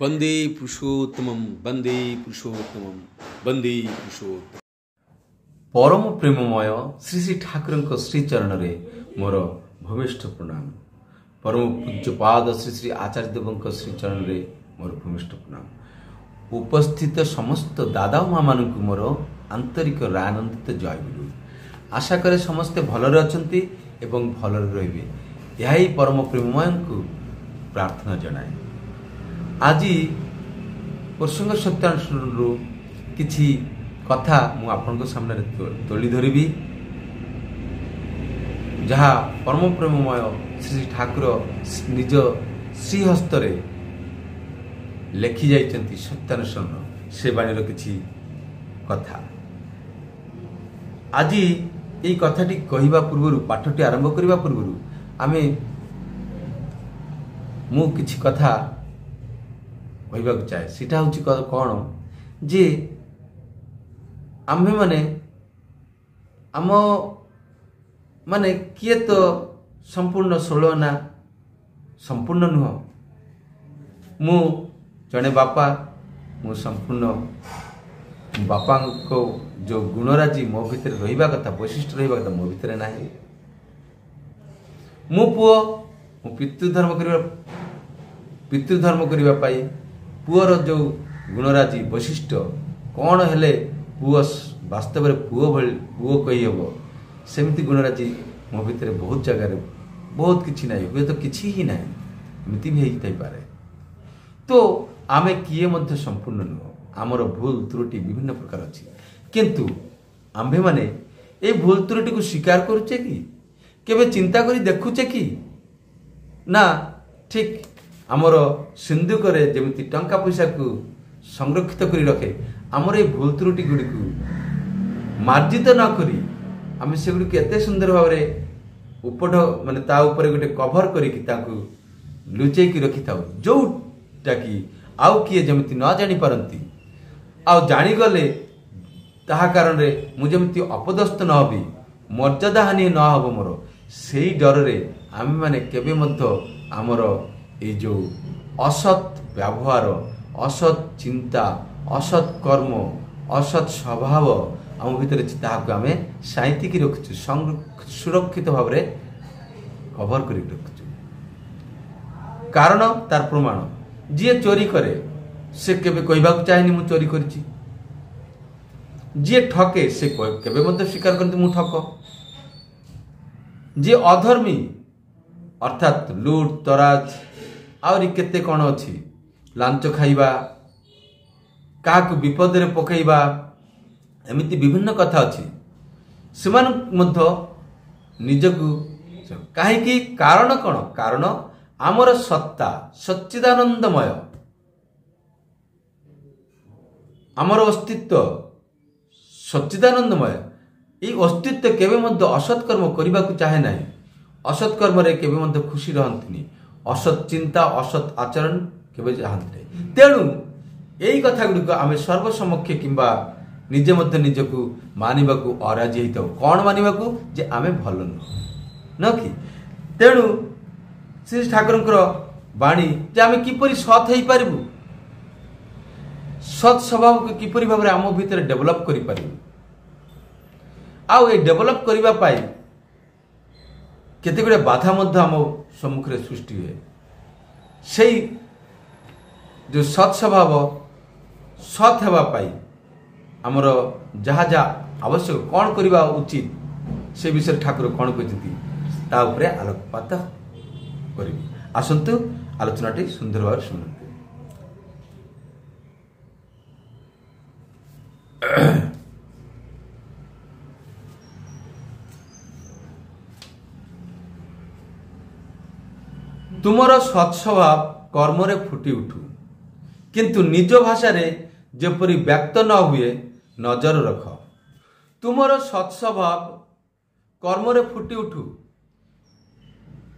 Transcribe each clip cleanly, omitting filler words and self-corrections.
वंदे पुरुषोत्तमं वंदे पुरुषोत्तमं वंदे पुरुषोत्तम। परम प्रेममय श्री श्री ठाकुर श्रीचरण मोर भूमिष्ठ प्रणाम। परम पूज्यपाद श्री श्री आचार्य देव श्रीचरण मोर भूमिष्ठ प्रणाम। उपस्थित समस्त दादा माँ मान मोर आंतरिक आनंदित जय गुरु। आशा करे समस्ते भलरे अछंती एवं भलरे रहिबे, यही परम प्रेममय को प्रार्थना जनाए। आज प्रसंग सत्यानुष्ठान किछि कथा मु आपनको सामने तोली धरिबी, जहाँ परम प्रेममय श्री ठाकुर निज श्रीहस्तरे लेखि जाइछन्ति सत्यानुष्ठान से बाणीर किछि कथा। आज ये कथाटी कहिबा पूर्व पाठटी आरंभ करिबा पूर्व आमे मु किछि कथा कहवा चाहे। सीटा हूँ कौन जे आम्भे माने आम माने किए तो संपूर्ण षोलना संपूर्ण नुह। मु जड़े बापा, मु संपूर्ण बापा को जो गुणराजी मो भितर रहिबा कथा, वैशिष्ट रहिबा कथा मो भितर नाही। मु पुओ मु पितृधर्म करबा पाई पुअर जो गुणराजी वैशिष्ट कौन हेले पुओ वास्तव में पुओ कही हम सेमती गुणराजी मो भितर बहुत जगह बहुत किछि नाही, हुए तो किछि ही नाही, एमती भी होई पारे। तो आमे किए मध्य संपूर्ण नुह, आमर भूल त्रुटि विभिन्न प्रकार अछि, किंतु आम्भे माने ए भूल त्रुटि को स्वीकार करूचे कि केबे चिंता करी देखुचे कि ना ठीक आमर सिंधुक जमी टंका पैसा को संरक्षित करी रखे आमर ये भूल त्रुटि गुड़ी को मार्जित न करी आम से गुड़ी एत सुंदर भाव उपढ़ माने ता ऊपर गोटे कभर करके लुचेक रखि था, जोटा कि आउ किए जमी न जानी पारती आउ जानीगले ताहा कारण मुझे अपदस्थ न हबी, मर्यादा हानि न हब मोर से डर आम मैंने केबे मध्य आमर ये जो असत व्यवहार, असत चिंता, असत कर्म, असत स्वभाव आम भीतर आम साइतिक रखुचु, सुरक्षित भाव कभर कर रखुचु। कारण तार प्रमाण जी चोरी करे से केबे कहबा चाहेनी मु चोरी करिछि, जी ठके से केबे मध्य स्वीकार करते मु ठक, जी अधर्मी अर्थात लूट तराज आउरी केते कौन अच्छी लांच खाइबा, काहाकु विपद रे पकईबा, एमिति विभिन्न कथा अच्छी सेमान मध्य निजकु काहेकि कारण कौन, कारण आमर सत्ता सच्चिदानंदमय, आमर अस्तित्व सच्चिदानंदमय। ये अस्तित्व केबे मध्य असत कर्म करबा को चाहे नाही, असत कर्म रे केबे मध्य खुशी रहंतनी, असत चिंता असत आचरण केबे चाहते। तेणु यही कथा गुड़िक आम सर्वसमक्ष किंबा निजे मध्य निजकु मानिबाकु अराजी होता। कौन मानिबाकु जे आमे भल न कि। तेणु श्री ठाकुर बाणी जे आमे किपरि सत हेई पारिबु, सत स्वभाव को किपरि भाव आम भीतर डेभलप करि पारिबु। आउ ए डेभलप करिबा पाई केते गुडे बाधा मध्य आम सम्मुखें सृष्टि हुए। से जो सत् स्वभाव सत् हेबा पाई आमर जहाँ जहाँ आवश्यक कौन करवा उचित से विषय ठाकुर कौन कहते ता उपरे आलोकपात करी। आसतु आलोचनाटी सुंदर भाव शुणु। तुमर सत्स्वभाव कर्मरे फुटी उठू, किंतु निज भाषा रे जेपरी व्यक्त न हुए नजर रख। तुमर सत्स्वभाव कर्मरे फुटी उठू,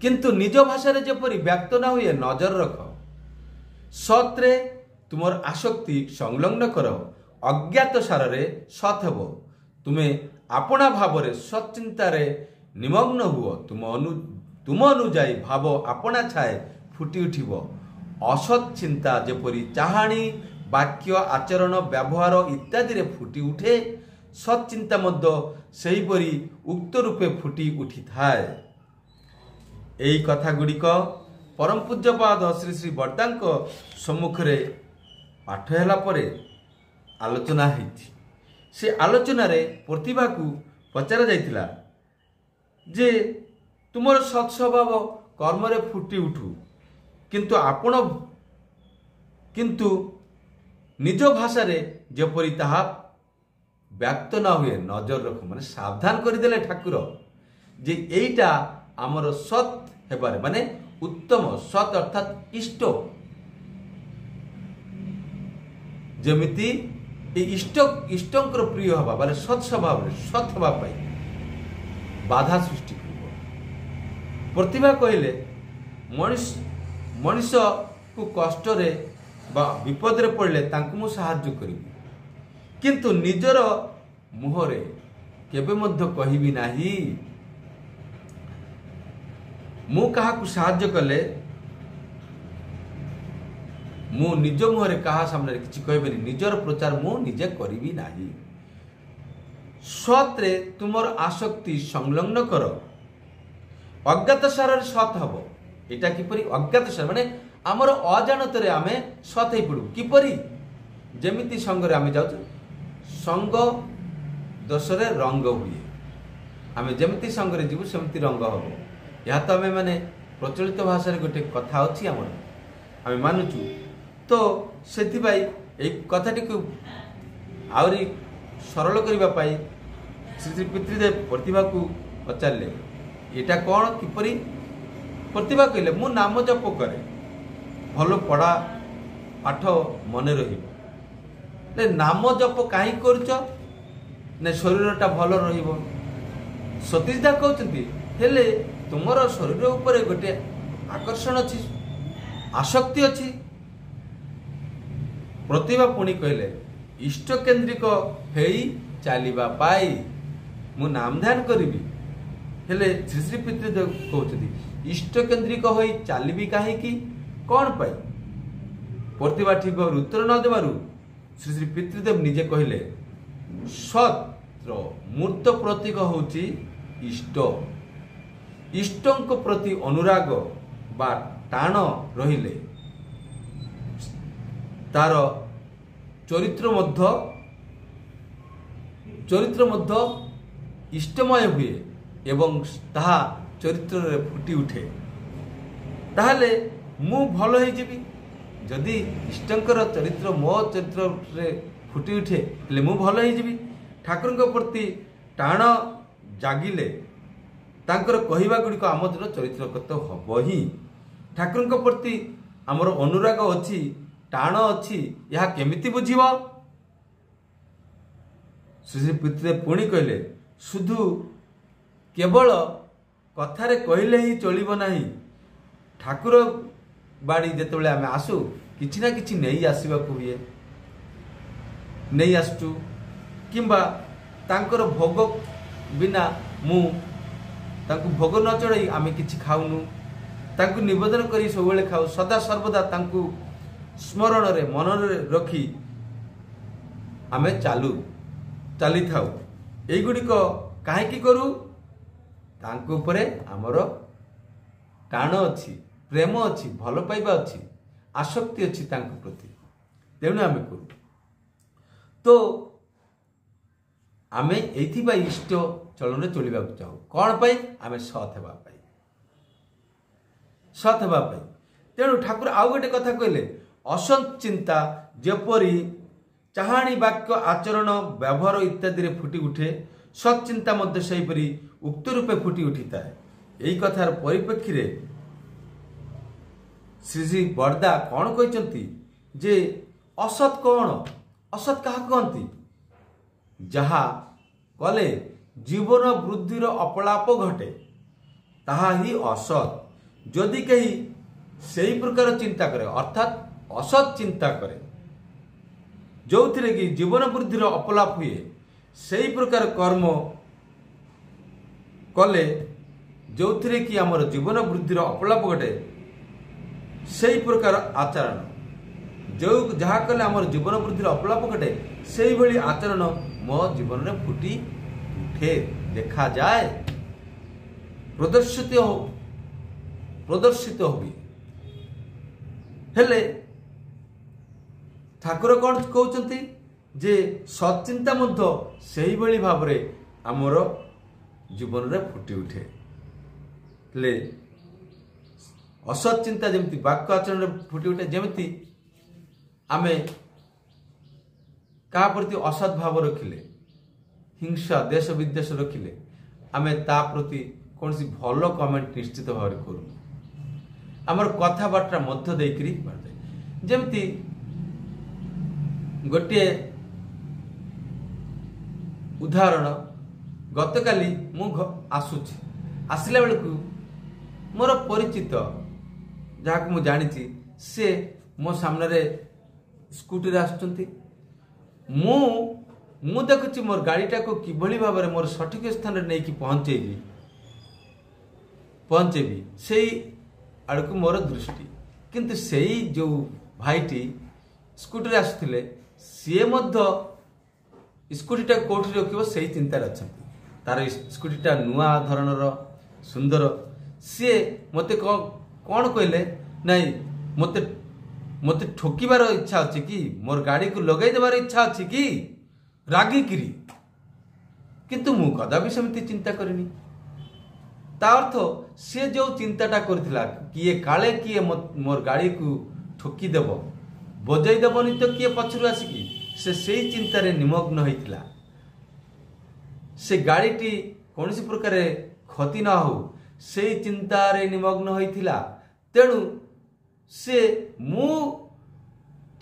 किंतु निज भाषा रे जेपरी व्यक्त न हुए नजर रख। सत्रे तुमर आसक्ति संलग्न कर, अज्ञात सारे सत हेब। तुम्हें आपणा भाव सच्चिंतार निमग्न हुओ, तुम अनुजाई भाव आपणा छाए फुटी उठिब। असत चिंता जेपरी चाहाणी वाक्य आचरण व्यवहार इत्यादि फुटी उठे सच्चिंता मध्य सेहीपरि उक्त रूपे फुटी उठी थाए। एई कथा गुड़िक परम पूज्यपाद श्री श्री बर्दांक सम्मुखरे पाठ होला परे आलोचना होती। से आलोचन प्रतिभा को पचरा जाइतिला जे तुमर सत् स्वभाव कर्म रे फुटी उठू किंतु आपण किंतु निज भाषा रे जेपरि ताहा व्यक्त न हुए नजर रख माने सावधान करदेले ठाकुर जे एईटा आमर सत् हेबारे माने उत्तम सत् अर्थात इष्ट जेमिति इष्टंकर प्रिय हवा माने सत् स्वभाव सत् हवा पाई बाधा सृष्टि कर। प्रतिभा कहले मनुष्य को कष्ट रे बा विपद रे पड़ले तांको मु सहाय्य करिबि किंतु निजर मुहरे केबे मध्य कहिबि नाही। मु कहा को सहाय्य कले मु निज मुहरे कहा सामने किछि कहबेनी निजर प्रचार मु निजे करिबि नाही। सत् रे तुमर आसक्ति संलग्न कर अज्ञात सार सत् हबो। एटा किपरि अज्ञात सार माने आमर अजाणत रे आमे सत् हेइ पडू किपरि जेमिति संग रे आमे जाउछ संग दोषरे रंग हुए आमे जेमिति संग रे जीवु सेमिति रंग हबो। या तो आमे माने प्रचलित भाषा रे गोटे कथा अछि आमर आमे मानुचु तो सेति भाई ए कथाटी को आउरी सरल करिबा पाई श्री श्री पितृदेव प्रतिभा को पचारले एटा कोन किपरि। प्रतिभा कहले मु नाम जप करे भलो पढ़ा पाठ मन रही नाम जप कहीं करुच ने शरीरटा भल रहिबो। सतीशदा कहते हेले तुमर शरीर उपरे गोटे आकर्षण अच्छी आसक्ति अच्छी। प्रतिभा पुणी कहले इष्ट केन्द्रिक हेई चलिबा पाई मु नाम ध्यान करिबी हेले श्री श्री पितृदेव कहते इष्ट केन्द्रिक होई चलिबी काहे की कौन पाई। प्रतिभा ठीक भाव उत्तर न देवारु श्री श्री पितृदेव निजे कहले सत्र मूर्त प्रतीक होची इष्ट इष्टंक प्रति अनुराग बा टाण रहिले तार चरित्र मध्य इष्टमय हुए एवं ताहा चरित्र रे फुटी उठे ताहले मु भल हो जीवी जदि इष्टंकर चरित्र मो चरित्र रे फुटी उठे हेले मु भल हो जीवी। ठाकुर प्रति टाण जागिले तांकर कहिबा गुड़िक आम दिन चरित्रगत हब ही। ठाकुर प्रति आमर अनुराग अच्छी टाण अच्छी यह केमिति बुझिबो। श्री श्री पितृदेव पुणी कहले शुधु केवल कथारे कहले ही चलिबो नाही। ठाकुर बाड़ी जेतेबेले आमे आसु किछि ना किछि नेई आसीबाकू हुए नहीं आसचु किंबा तांकर भोग बिना मु तांकु भोग न चढ़ाई आमे किछि खाउनु तांकु निवेदन करी सबले खाऊ सदा सर्वदा तांकु स्मरण रे मन रे रखी आमे चली थाउ। एई गुडी को काहे की करू तांकु ऊपरे हमर टाण अछि प्रेम अच्छी भल पाइबा अच्छी आसक्ति अच्छी तांको प्रति तेणु आमे करू। तो आमे एथिबा इष्ट चलन चलिबा चाहू कौन पाई आमे सत हेबा पाई। तेणु ठाकुर आउ गोटे कथा कहले असत चिंता जेपरी चाहाणी वाक्य आचरण व्यवहार इत्यादि रे फुटी उठे सत चिंता मध्य सेहीपरि उक्त रूपे फुटी उठी थाए। एई कथार परिप्रेक्षी रे श्री श्री बरदा कौन कहते जे असत कौन असत क्या कहती जहा कले जीवन वृद्धिर अपलाप घटे ताहा ही असत। जदि कहीं सही प्रकार चिंता करे अर्थात असत चिंता करे जो थे कि जीवन वृद्धिर अपलाप हुए सही प्रकार कर्म कले जो थे कि आमर जीवन वृद्धिर अपलाप घटे सेई प्रकार आचरण जो जहाँ कले आम जीवन वृद्धि अफलाप घटे से भली आचरण मो जीवन में फुटी उठे देखा जाए प्रदर्शित हो हेले ठाकुर कौन कहते जे सचिंता मध्य सही भली भाव रे आमर जीवन में फुटी उठे हेले असत चिंता जमी वाक्य आचरण फुटी उठे जमी आमे क्या प्रति असत भाव रखिले हिंसा देश विदेश रखिले आमे ता प्रति कौन सी भल कमेंट निश्चित भाव करूँ आमर कथबार्ता मध्य देकरी जमती गोटे उदाहरण गतकाली मु आसुची आसला बेलू मोर परिचित जहाँ मु जानी से मो सामने स्कूटी आसुचंती मु देखुची मोर गाड़ीटा को किभली भाव में मोर सठिक स्थान में नहीं पहुंचेबी से आड़ को मोर दृष्टि किंतु से जो भाईटी स्कूटी आसुले सी मध्य स्कूटीटा कौटी रखिब से चिंतार अच्छा तार स्कूटीटा नुआ धरणर सुंदर सी मते कौन कहले नहीं मते ठोकीबार इच्छा अच्छी कि मोर गाड़ी को लगे देवार इच्छा अच्छी कि रागिकिरी किंतु मु कदापि सेमती चिंता करिनी ता अर्थ से जो चिंताटा करथिला कि ये काले किए मोर गाड़ी को ठोकी देव बजई देवनी तो किए पछरु आसिकी से चिंतार निमग्न होइथिला से गाड़ीटी कौन सी प्रकार क्षति न हो से चिंतार निमग्न होइथिला तेणु से मु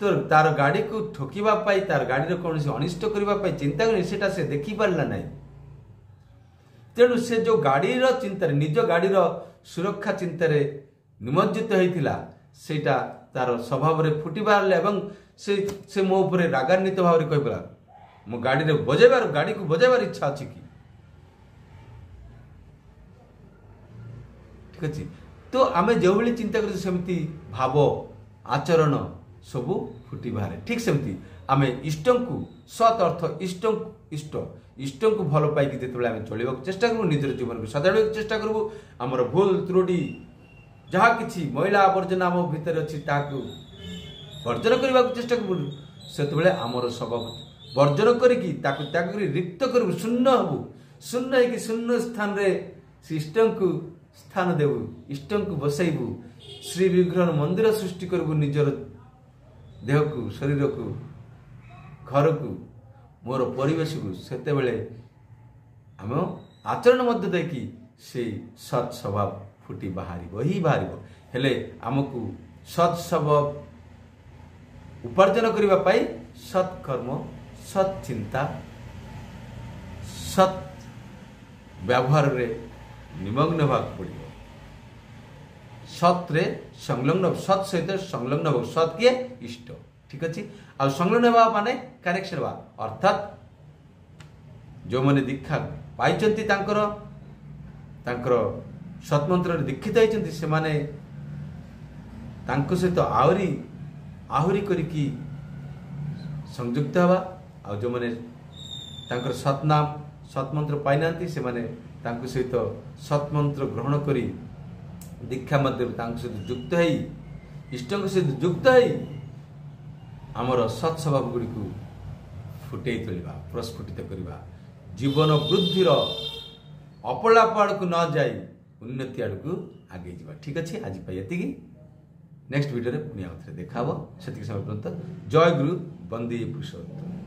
तो तार गाड़ी को ठोकीबा पाई तार गाड़ी कौन से अनिष्ट करने चिंता करनी सेटा से देखी पारला नहीं तेणु से जो गाड़ीर चिंतार निज गाड़ीर सुरक्षा चिंतार निमज्जित होइथिला सेटा तार स्वभाव रे फुटी बारले एवं से मो ऊपर रागान्वित भाव रे कहबला मो गाड़ी रे बजेबार गाड़ी को बजेबार इच्छा अछि कि ठीक अछि तो आमे जो भली चिंता करते सेमती भाव आचरण सबू फुटी बाहर ठीक सेमती आमे इष्ट को सत अर्थ इष्ट को भल पाई जिते आम चलवा चेष्टा करूँ निजर जीवन को सजाड़ा चेष्टा करूँ आमर भूल त्रुटि जहाँ कि मैला आवर्जना आम भितर अच्छी वर्जन करने को चेष्टा करूँ से आमर स्वभाव वर्जन करी त्याग रिक्त करूँ शून्य हबू शून्य हो शून्य स्थान इष्ट को स्थान देवु इष्ट को बसैबू श्री विग्रह मंदिर सृष्टि करू निजर देह को शरीर को घर को मोर परिवेश को सेते बेले आम आचरण मध्य देखी से सत् स्वभाव फुटी बाहर हेले आमको सत् स्वभाव उपार्जन करने पाई सत्कर्म सत् चिंता सत् व्यवहार रे निमग्न भाग पड़ो सत्रे संलग्न सत् सहित संलग्न हो सत् किए इष्ट ठीक अच्छे आ संलग्न हवा माने कनेक्शन हवा अर्थात जो मैंने दीक्षा पाई सत्मंत्र दीक्षित होती से माने सहित आहरी करिकी संयुक्त हवा आ जो मैंने सत्नाम सत्मंत्र पाई ना से माने सहित सत्मंत्र ग्रहण करी दीक्षा मध्य सहित युक्त है इष्ट सहित युक्त है आमर सत् स्वभाव गुड़ी को फुटे तोलिबा प्रस्फुटित करवा जीवन वृद्धिर अपलाप आड़ को न जाई उन्नति आड़ को आगे जावा ठीक अच्छे आज ये नेक्स्ट वीडियो पुणी आउ थे देखा से समय पर्यंत जय गुरु वंदे पुरुषोत्तम।